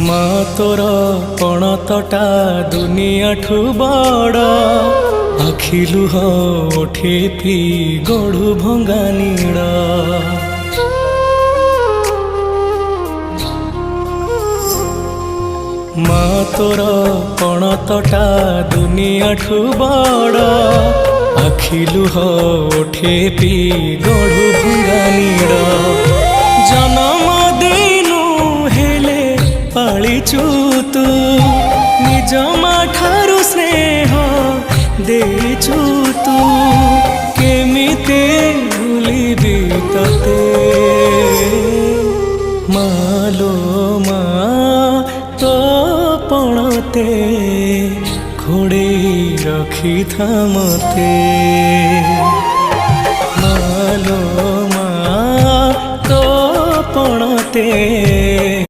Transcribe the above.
मा तोर पणतटा दुनिया ठू बड़ आखिलु हो ओठे पी गढ़ु भंगा नीड़ मा तोर पणतटा दुनिया ठू बड़ आखिलु हो ओठे पी गढ़ु भंगा नीड़ जन्म देनु हेले पालिचु तू निज माँ ठारू स्नेह देचु तू केमिते भूलिबी तते मालो मा तो पणते घोड़े रखी था मते मालो मा तो पणते